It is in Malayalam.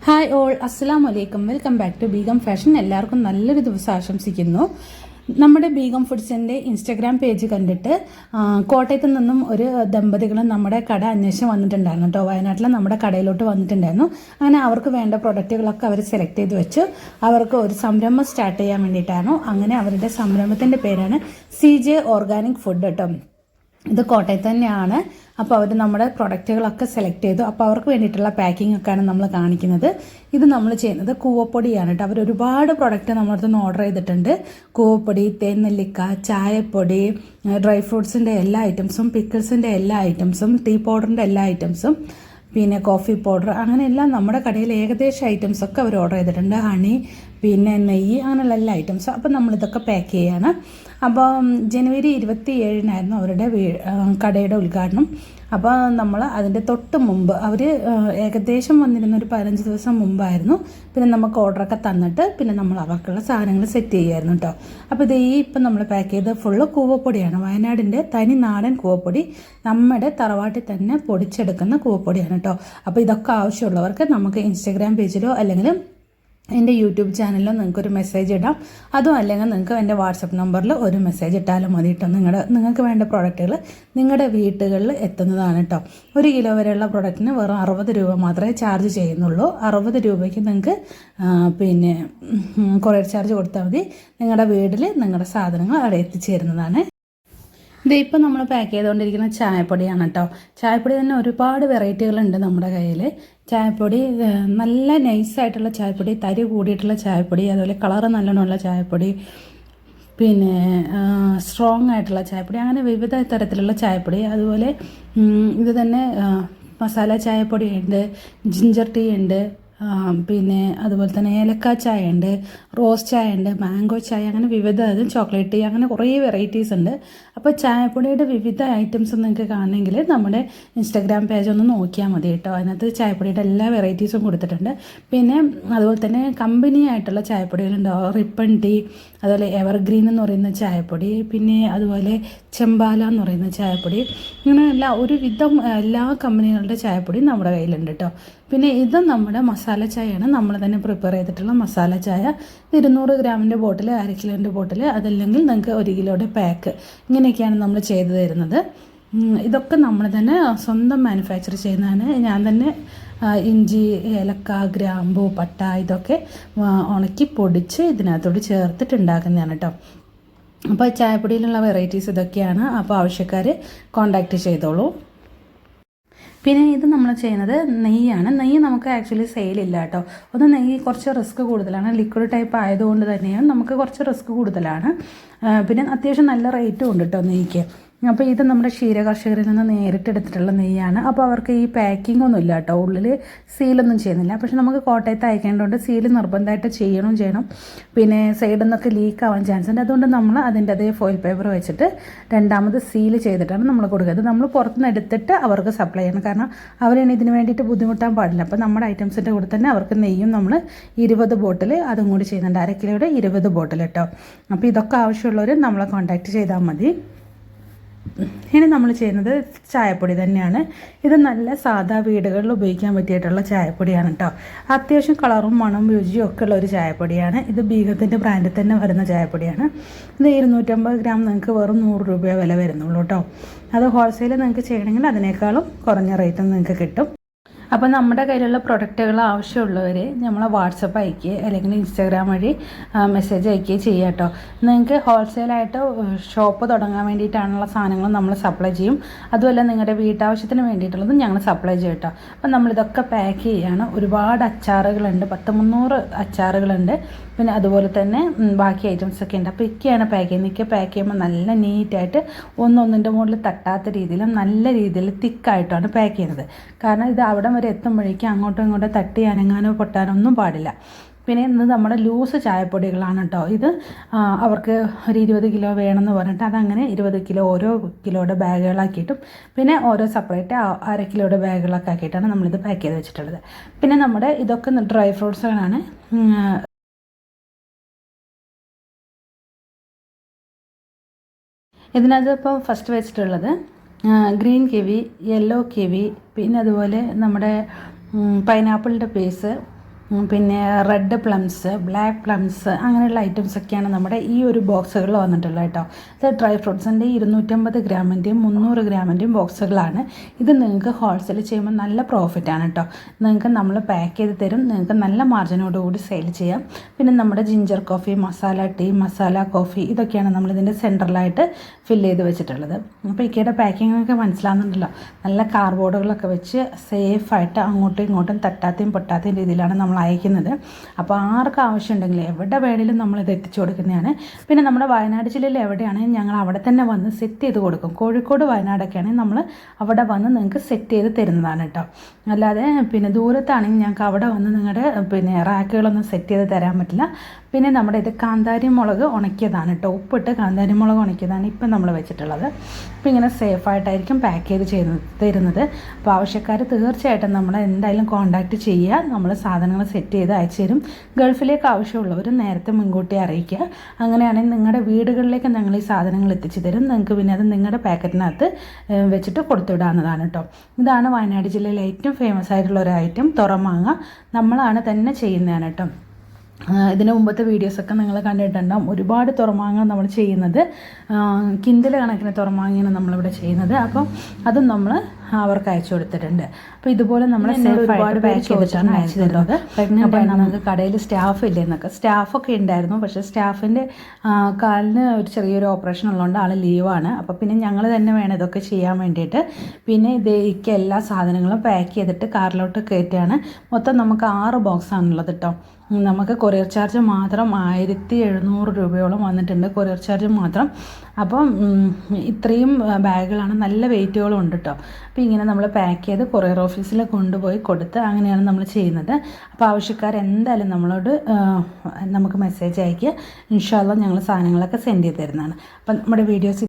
ഹായ് ഓൾ, അസ്സലാമു അലൈക്കും. Welcome back to Begum fashion. എല്ലാവർക്കും നല്ലൊരു ദിവസം ആശംസിക്കുന്നു. നമ്മുടെ ബീഗം ഫുഡ്സിൻ്റെ ഇൻസ്റ്റഗ്രാം പേജ് കണ്ടിട്ട് കോട്ടയത്ത് നിന്നും ഒരു ദമ്പതികൾ നമ്മുടെ കട അന്വേഷണം വന്നിട്ടുണ്ടായിരുന്നു കേട്ടോ. വയനാട്ടിൽ നമ്മുടെ കടയിലോട്ട് വന്നിട്ടുണ്ടായിരുന്നു. അങ്ങനെ അവർക്ക് വേണ്ട പ്രൊഡക്റ്റുകളൊക്കെ അവർ സെലക്ട് ചെയ്ത് വെച്ച് അവർക്ക് ഒരു സംരംഭം സ്റ്റാർട്ട് ചെയ്യാൻ വേണ്ടിയിട്ടായിരുന്നു. അങ്ങനെ അവരുടെ സംരംഭത്തിൻ്റെ പേരാണ് CJ ഓർഗാനിക് ഫുഡ് കേട്ടോ. ഇത് കോട്ടയത്ത് തന്നെയാണ്. അപ്പോൾ അവർ നമ്മുടെ പ്രൊഡക്റ്റുകളൊക്കെ സെലക്ട് ചെയ്തു. അപ്പോൾ അവർക്ക് വേണ്ടിയിട്ടുള്ള പാക്കിംഗ് ഒക്കെയാണ് നമ്മൾ കാണിക്കുന്നത്. ഇത് നമ്മൾ ചെയ്യുന്നത് കൂവപ്പൊടിയാണ് കേട്ടോ. അവർ ഒരുപാട് പ്രൊഡക്റ്റ് നമ്മുടെ അടുത്ത് നിന്ന് ഓർഡർ ചെയ്തിട്ടുണ്ട്. കൂവപ്പൊടി, തേൻനെല്ലിക്ക, ചായപ്പൊടി, ഡ്രൈ ഫ്രൂട്ട്സിൻ്റെ എല്ലാ ഐറ്റംസും, പിക്കിൾസിൻ്റെ എല്ലാ ഐറ്റംസും, ടീ പൗഡറിൻ്റെ എല്ലാ ഐറ്റംസും, പിന്നെ കോഫി പൗഡർ, അങ്ങനെയെല്ലാം നമ്മുടെ കടയിൽ ഏകദേശം ഐറ്റംസൊക്കെ അവർ ഓർഡർ ചെയ്തിട്ടുണ്ട്. ഹണി, പിന്നെ നെയ്യ്, അങ്ങനെയുള്ള എല്ലാ ഐറ്റംസും. അപ്പം നമ്മളിതൊക്കെ പാക്ക് ചെയ്യാണ്. അപ്പോൾ ജനുവരി 27-നായിരുന്നു അവരുടെ കടയുടെ ഉദ്ഘാടനം. അപ്പോൾ നമ്മൾ അതിൻ്റെ തൊട്ട് മുമ്പ് അവർ ഏകദേശം വന്നിരുന്ന ഒരു 15 ദിവസം മുമ്പായിരുന്നു. പിന്നെ നമുക്ക് ഓർഡറൊക്കെ തന്നിട്ട് പിന്നെ നമ്മൾ അവർക്കുള്ള സാധനങ്ങൾ സെറ്റ് ചെയ്യുമായിരുന്നു കേട്ടോ. അപ്പോൾ ഇത് ഇപ്പം നമ്മൾ പാക്ക് ചെയ്ത് ഫുള്ള് കൂവപ്പൊടിയാണ്. വയനാടിൻ്റെ തനി നാടൻ കൂവപ്പൊടി, നമ്മുടെ തറവാട്ടിൽ തന്നെ പൊടിച്ചെടുക്കുന്ന കൂവപ്പൊടിയാണ് കേട്ടോ. അപ്പോൾ ഇതൊക്കെ ആവശ്യമുള്ളവർക്ക് നമുക്ക് ഇൻസ്റ്റഗ്രാം പേജിലോ അല്ലെങ്കിൽ എൻ്റെ യൂട്യൂബ് ചാനലിലോ നിങ്ങൾക്കൊരു മെസ്സേജ് ഇടാം. അതും അല്ലെങ്കിൽ നിങ്ങൾക്ക് എൻ്റെ വാട്സപ്പ് നമ്പറിൽ ഒരു മെസ്സേജ് ഇട്ടാലും മതി കേട്ടോ. നിങ്ങൾക്ക് വേണ്ട പ്രോഡക്റ്റുകൾ നിങ്ങളുടെ വീട്ടുകളിൽ എത്തുന്നതാണ് കേട്ടോ. 1 കിലോ വരെയുള്ള പ്രോഡക്റ്റിന് വെറും 60 രൂപ മാത്രമേ ചാർജ് ചെയ്യുന്നുള്ളൂ. 60 രൂപയ്ക്ക് നിങ്ങൾക്ക് പിന്നെ കൊറിയർ ചാർജ് കൊടുത്താൽ മതി. നിങ്ങളുടെ വീട്ടിൽ നിങ്ങളുടെ സാധനങ്ങൾ അവിടെ എത്തിച്ചേരുന്നതാണ്. ഇതിപ്പോൾ നമ്മൾ പാക്ക് ചെയ്തുകൊണ്ടിരിക്കുന്ന ചായപ്പൊടിയാണ് കേട്ടോ. ചായപ്പൊടി തന്നെ ഒരുപാട് വെറൈറ്റികളുണ്ട് നമ്മുടെ കയ്യിൽ. ചായപ്പൊടി നല്ല നൈസായിട്ടുള്ള ചായപ്പൊടി, തരി കൂടിയിട്ടുള്ള ചായപ്പൊടി, അതുപോലെ കളറ് നല്ലോണമുള്ള ചായപ്പൊടി, പിന്നെ സ്ട്രോങ് ആയിട്ടുള്ള ചായപ്പൊടി, അങ്ങനെ വിവിധ തരത്തിലുള്ള ചായപ്പൊടി. അതുപോലെ ഇത് തന്നെ മസാല ചായപ്പൊടി ഉണ്ട്, ജിഞ്ചർ ടീ ഉണ്ട്, പിന്നെ അതുപോലെ തന്നെ ഏലക്ക ചായ ഉണ്ട്, റോസ് ചായ ഉണ്ട്, മാംഗോ ചായ, അങ്ങനെ വിവിധ, ചോക്ലേറ്റ് ടീ, അങ്ങനെ കുറേ വെറൈറ്റീസ് ഉണ്ട്. അപ്പോൾ ചായപ്പൊടിയുടെ വിവിധ ഐറ്റംസ് നിങ്ങൾക്ക് കാണണമെങ്കിൽ നമ്മുടെ ഇൻസ്റ്റഗ്രാം പേജ് ഒന്ന് നോക്കിയാൽ മതി കേട്ടോ. അതിനകത്ത് ചായപ്പൊടിയുടെ എല്ലാ വെറൈറ്റീസും കൊടുത്തിട്ടുണ്ട്. പിന്നെ അതുപോലെ തന്നെ കമ്പനി ആയിട്ടുള്ള ചായപ്പൊടികളുണ്ട്. റിപ്പൺ ടീ, അതുപോലെ എവർഗ്രീൻ എന്ന് പറയുന്ന ചായപ്പൊടി, പിന്നെ അതുപോലെ ചെമ്പാല എന്ന് പറയുന്ന ചായപ്പൊടി, ഇങ്ങനെ ഒരുവിധം എല്ലാ കമ്പനികളുടെ ചായപ്പൊടി നമ്മുടെ കയ്യിലുണ്ട് കേട്ടോ. പിന്നെ ഇത് നമ്മുടെ മസാല ചായയാണ്. നമ്മൾ തന്നെ പ്രിപ്പയർ ചെയ്തിട്ടുള്ള മസാല ചായ. 200 ഗ്രാമിൻ്റെ ബോട്ടിൽ, 1/2 കിലോൻ്റെ ബോട്ടിൽ, അതല്ലെങ്കിൽ നിങ്ങൾക്ക് 1 കിലോയുടെ പാക്ക്, ഇങ്ങനെയൊക്കെയാണ് നമ്മൾ ചെയ്തു തരുന്നത്. ഇതൊക്കെ നമ്മൾ തന്നെ സ്വന്തം മാനുഫാക്ചർ ചെയ്യുന്നതാണ്. ഞാൻ തന്നെ ഇഞ്ചി, ഏലക്ക, ഗ്രാമ്പൂ, പട്ട ഇതൊക്കെ ഉണക്കി പൊടിച്ച് ഇതിനകത്തോട് ചേർത്തിട്ട് ഉണ്ടാക്കുന്നതാണ് കേട്ടോ. അപ്പോൾ ചായപ്പൊടിയിലുള്ള വെറൈറ്റീസ് ഇതൊക്കെയാണ്. അപ്പോൾ ആവശ്യക്കാർ കോൺടാക്റ്റ് ചെയ്തോളൂ. പിന്നെ ഇത് നമ്മൾ ചെയ്യുന്നത് നെയ്യാണ്. നെയ്യ് നമുക്ക് ആക്ച്വലി സെയിലില്ല കേട്ടോ. നെയ്യ് കുറച്ച് റിസ്ക് കൂടുതലാണ്. ലിക്വിഡ് ടൈപ്പ് ആയതുകൊണ്ട് തന്നെയാണ് നമുക്ക് കുറച്ച് റിസ്ക് കൂടുതലാണ്. പിന്നെ അത്യാവശ്യം നല്ല റേറ്റും ഉണ്ട് കേട്ടോ നെയ്യ്ക്ക്. അപ്പോൾ ഇത് നമ്മുടെ ക്ഷീര കർഷകരിൽ നിന്ന് നേരിട്ട് എടുത്തിട്ടുള്ള നെയ്യാണ്. അപ്പോൾ അവർക്ക് ഈ പാക്കിംഗ് ഒന്നും ഇല്ല കേട്ടോ, ഉള്ളിൽ സീലൊന്നും ചെയ്യുന്നില്ല. പക്ഷെ നമുക്ക് കോട്ടയത്ത് അയക്കേണ്ടതുകൊണ്ട് സീല് നിർബന്ധമായിട്ട് ചെയ്യണം. പിന്നെ സൈഡിൽ നിന്നൊക്കെ ലീക്ക് ആവാൻ ചാൻസ് ഉണ്ട്. അതുകൊണ്ട് നമ്മൾ അതിൻ്റെ അതേ ഫോയിൽ പേപ്പർ വെച്ചിട്ട് രണ്ടാമത് സീല് ചെയ്തിട്ടാണ് നമ്മൾ കൊടുക്കുന്നത്. നമ്മൾ പുറത്തുനിന്ന് എടുത്തിട്ട് അവർക്ക് സപ്ലൈ ചെയ്യണം. കാരണം അവരിനി ഇതിന് വേണ്ടിയിട്ട് ബുദ്ധിമുട്ടാൻ പാടില്ല. അപ്പോൾ നമ്മുടെ ഐറ്റംസിൻ്റെ കൂടെ തന്നെ അവർക്ക് നെയ്യും നമ്മൾ 20 ബോട്ടിൽ അതും കൂടി ചെയ്യുന്നുണ്ട്. 1/2 കിലോയുടെ 20 ബോട്ടിൽ കേട്ടോ. അപ്പോൾ ഇതൊക്കെ ആവശ്യമുള്ളവർ നമ്മളെ കോൺടാക്റ്റ് ചെയ്താൽ മതി. ഇനി നമ്മൾ ചെയ്യുന്നത് ചായപ്പൊടി തന്നെയാണ്. ഇത് നല്ല സാധാ വീടുകളിൽ ഉപയോഗിക്കാൻ പറ്റിയിട്ടുള്ള ചായപ്പൊടിയാണ് കേട്ടോ. അത്യാവശ്യം കളറും മണവും രുചിയും ഒക്കെ ഉള്ള ഒരു ചായപ്പൊടിയാണ്. ഇത് ബീഗത്തിൻ്റെ ബ്രാൻഡിൽ തന്നെ വരുന്ന ചായപ്പൊടിയാണ്. ഇത് 250 ഗ്രാം നിങ്ങൾക്ക് വെറും 100 രൂപ വില വരുന്നുള്ളൂ കേട്ടോ. അത് ഹോൾസെയിൽ നിങ്ങൾക്ക് ചെയ്യണമെങ്കിൽ അതിനേക്കാളും കുറഞ്ഞ റേറ്റ് നിങ്ങൾക്ക് കിട്ടും. അപ്പോൾ നമ്മുടെ കയ്യിലുള്ള പ്രൊഡക്റ്റുകൾ ആവശ്യമുള്ളവർ നമ്മളെ വാട്സപ്പ് അയക്കുക അല്ലെങ്കിൽ ഇൻസ്റ്റാഗ്രാം വഴി മെസ്സേജ് അയക്കുകയും ചെയ്യുക കേട്ടോ. നിങ്ങൾക്ക് ഹോൾസെയിലായിട്ട് ഷോപ്പ് തുടങ്ങാൻ വേണ്ടിയിട്ടാണുള്ള സാധനങ്ങൾ നമ്മൾ സപ്ലൈ ചെയ്യും. അതുമല്ല നിങ്ങളുടെ വീട്ടാവശ്യത്തിന് വേണ്ടിയിട്ടുള്ളതും ഞങ്ങൾ സപ്ലൈ ചെയ്യും കേട്ടോ. അപ്പോൾ നമ്മളിതൊക്കെ പാക്ക് ചെയ്യുകയാണ്. ഒരുപാട് അച്ചാറുകളുണ്ട്, 300 അച്ചാറുകളുണ്ട്. പിന്നെ അതുപോലെ തന്നെ ബാക്കി ഐറ്റംസൊക്കെ ഉണ്ട്. അപ്പോൾ ഇതൊക്കെയാണ് പാക്ക് ചെയ്യുന്നത്. ഇതൊക്കെ പാക്ക് ചെയ്യുമ്പോൾ നല്ല നീറ്റായിട്ട് ഒന്നിൻ്റെ മുകളിൽ തട്ടാത്ത രീതിയിലും നല്ല രീതിയിൽ തിക്കായിട്ടാണ് പാക്ക് ചെയ്യുന്നത്. കാരണം ഇത് അവിടെ വരെ എത്തുമ്പോഴേക്കും അങ്ങോട്ടും ഇങ്ങോട്ടും തട്ടി അനങ്ങാനോ പൊട്ടാനോ ഒന്നും പാടില്ല. പിന്നെ ഇന്ന് നമ്മുടെ ലൂസ് ചായപ്പൊടികളാണ് കേട്ടോ. ഇത് അവർക്ക് ഒരു 20 കിലോ വേണമെന്ന് പറഞ്ഞിട്ട് അതങ്ങനെ 20 കിലോ ഓരോ കിലോയുടെ ബാഗുകളാക്കിയിട്ടും പിന്നെ ഓരോ സെപ്പറേറ്റ് 1/2 കിലോയുടെ ബാഗുകളൊക്കെ ആക്കിയിട്ടാണ് നമ്മളിത് പാക്ക് ചെയ്ത് വെച്ചിട്ടുള്ളത്. പിന്നെ നമ്മുടെ ഇതൊക്കെ ഡ്രൈ ഫ്രൂട്ട്സുകളാണ്. ഇതിനകത്ത് ഇപ്പോൾ ഫസ്റ്റ് വെച്ചിട്ടുള്ളത് ഗ്രീൻ കിവി, യെല്ലോ കിവി, പിന്നെ അതുപോലെ നമ്മുടെ പൈനാപ്പിളിൻ്റെ പീസ്, പിന്നെ റെഡ് പ്ലംസ്, ബ്ലാക്ക് പ്ലംസ് അങ്ങനെയുള്ള ഐറ്റംസൊക്കെയാണ് നമ്മുടെ ഈ ഒരു ബോക്സുകളിൽ വന്നിട്ടുള്ളത് കേട്ടോ. ഇത് ഡ്രൈ ഫ്രൂട്ട്സിൻ്റെ 250 ഗ്രാമിൻ്റെയും 300 ഗ്രാമിൻ്റെയും ബോക്സുകളാണ്. ഇത് നിങ്ങൾക്ക് ഹോൾസെയിൽ ചെയ്യുമ്പോൾ നല്ല പ്രോഫിറ്റാണ് കേട്ടോ. നിങ്ങൾക്ക് നമ്മൾ പാക്ക് ചെയ്ത് തരും, നിങ്ങൾക്ക് നല്ല മാർജിനോടുകൂടി സെയിൽ ചെയ്യാം. പിന്നെ നമ്മുടെ ginger coffee, masala tea, masala coffee ഇതൊക്കെയാണ് നമ്മളിതിൻ്റെ സെൻറ്ററിലായിട്ട് ഫില്ല് ചെയ്ത് വെച്ചിട്ടുള്ളത്. അപ്പോൾ ഇക്കയുടെ പാക്കിങ്ങൊക്കെ മനസ്സിലാകുന്നുണ്ടല്ലോ. നല്ല കാർഡ്ബോർഡുകളൊക്കെ വെച്ച് സേഫായിട്ട് അങ്ങോട്ടും ഇങ്ങോട്ടും തട്ടാത്തയും പൊട്ടാത്തയും രീതിയിലാണ് നമ്മൾ അയക്കുന്നത്. അപ്പോൾ ആർക്ക് ആവശ്യമുണ്ടെങ്കിൽ എവിടെ വേണേലും നമ്മളിത് എത്തിച്ചു കൊടുക്കുന്നതാണ്. പിന്നെ നമ്മുടെ വയനാട് ജില്ലയിൽ എവിടെയാണെങ്കിലും ഞങ്ങൾ അവിടെ തന്നെ വന്ന് സെറ്റ് ചെയ്ത് കൊടുക്കും. കോഴിക്കോട്, വയനാടൊക്കെ ആണെങ്കിൽ നമ്മൾ അവിടെ വന്ന് നിങ്ങൾക്ക് സെറ്റ് ചെയ്ത് തരുന്നതാണ് കേട്ടോ. അല്ലാതെ പിന്നെ ദൂരത്താണെങ്കിൽ ഞങ്ങൾക്ക് അവിടെ വന്ന് നിങ്ങളുടെ പിന്നെ റാക്കുകളൊന്നും സെറ്റ് ചെയ്ത് തരാൻ പറ്റില്ല. പിന്നെ നമ്മുടെ ഇത് കാന്താരി മുളക് ഉണക്കിയതാണ് കേട്ടോ, ഉപ്പിട്ട് കാന്താരി മുളക് ഉണക്കിയതാണ് ഇപ്പം നമ്മൾ വെച്ചിട്ടുള്ളത്. അപ്പോൾ ഇങ്ങനെ സേഫായിട്ടായിരിക്കും പാക്ക് ചെയ്ത് തരുന്നത്. അപ്പോൾ ആവശ്യക്കാർ തീർച്ചയായിട്ടും നമ്മളെ എന്തായാലും കോൺടാക്റ്റ് ചെയ്യുക. നമ്മൾ സാധനങ്ങൾ സെറ്റ് ചെയ്ത് അയച്ചു തരും. ഗൾഫിലേക്ക് ആവശ്യമുള്ളവർ നേരത്തെ മുൻകൂട്ടി അറിയിക്കുക. അങ്ങനെയാണെങ്കിൽ നിങ്ങളുടെ വീടുകളിലേക്ക് ഞങ്ങൾ ഈ സാധനങ്ങൾ എത്തിച്ചു തരും. നിങ്ങൾക്ക് പിന്നെ അത് നിങ്ങളുടെ പാക്കറ്റിനകത്ത് വെച്ചിട്ട് കൊടുത്തുവിടാവുന്നതാണ് കേട്ടോ. ഇതാണ് വയനാട് ജില്ലയിലെ ഏറ്റവും ഫേമസ് ആയിട്ടുള്ള ഒരു ഐറ്റം, തുറമാങ്ങ. നമ്മളാണ് തന്നെ ചെയ്യുന്നതാണ് കേട്ടോ. ഇതിന് മുമ്പത്തെ വീഡിയോസൊക്കെ നിങ്ങൾ കണ്ടിട്ടുണ്ടാകും. ഒരുപാട് തുറമാങ്ങ നമ്മൾ ചെയ്യുന്നത്, കിൻഡൽ കണക്കിന് തുറമാങ്ങയാണ് നമ്മളിവിടെ ചെയ്യുന്നത്. അപ്പം അതും നമ്മൾ അവർക്ക് അയച്ചു കൊടുത്തിട്ടുണ്ട്. അപ്പോൾ ഇതുപോലെ നമ്മൾ ഒരുപാട് പാക്ക് ചെയ്തിട്ടാണ് അയച്ചു തരുന്നത്. പ്രഗ്നൻ്റ് ആണ്, നമുക്ക് കടയിൽ സ്റ്റാഫ് ഇല്ല എന്നൊക്കെ. സ്റ്റാഫൊക്കെ ഉണ്ടായിരുന്നു, പക്ഷേ സ്റ്റാഫിൻ്റെ കാലിന് ഒരു ചെറിയൊരു ഓപ്പറേഷൻ ഉള്ളതുകൊണ്ട് ആൾ ലീവാണ്. അപ്പോൾ പിന്നെ ഞങ്ങൾ തന്നെ വേണം ഇതൊക്കെ ചെയ്യാൻ വേണ്ടിയിട്ട്. പിന്നെ ഇതേക്ക് എല്ലാ സാധനങ്ങളും പാക്ക് ചെയ്തിട്ട് കാറിലോട്ട് കയറ്റുകയാണ്. മൊത്തം നമുക്ക് 6 ബോക്സാണുള്ളത് കേട്ടോ. നമുക്ക് കൊറിയർ ചാർജ് മാത്രം 1700 രൂപയോളം വന്നിട്ടുണ്ട്, കൊറിയർ ചാർജ് മാത്രം. അപ്പം ഇത്രയും ബാഗുകളാണ്, നല്ല വെയിറ്റുകളും ഉണ്ട് കേട്ടോ. അപ്പോൾ ഇങ്ങനെ നമ്മൾ പാക്ക് ചെയ്ത് കൊറിയർ ഓഫീസിൽ കൊണ്ടുപോയി കൊടുത്ത് അങ്ങനെയാണ് നമ്മൾ ചെയ്യുന്നത്. അപ്പോൾ ആവശ്യക്കാർ എന്തായാലും നമ്മളോട് നമുക്ക് മെസ്സേജ് അയയ്ക്കുക. ഇൻഷാ അല്ലാഹ് ഞങ്ങൾ സാധനങ്ങളൊക്കെ സെൻഡ് ചെയ്ത് തരുന്നതാണ്. അപ്പം നമ്മുടെ വീഡിയോസ്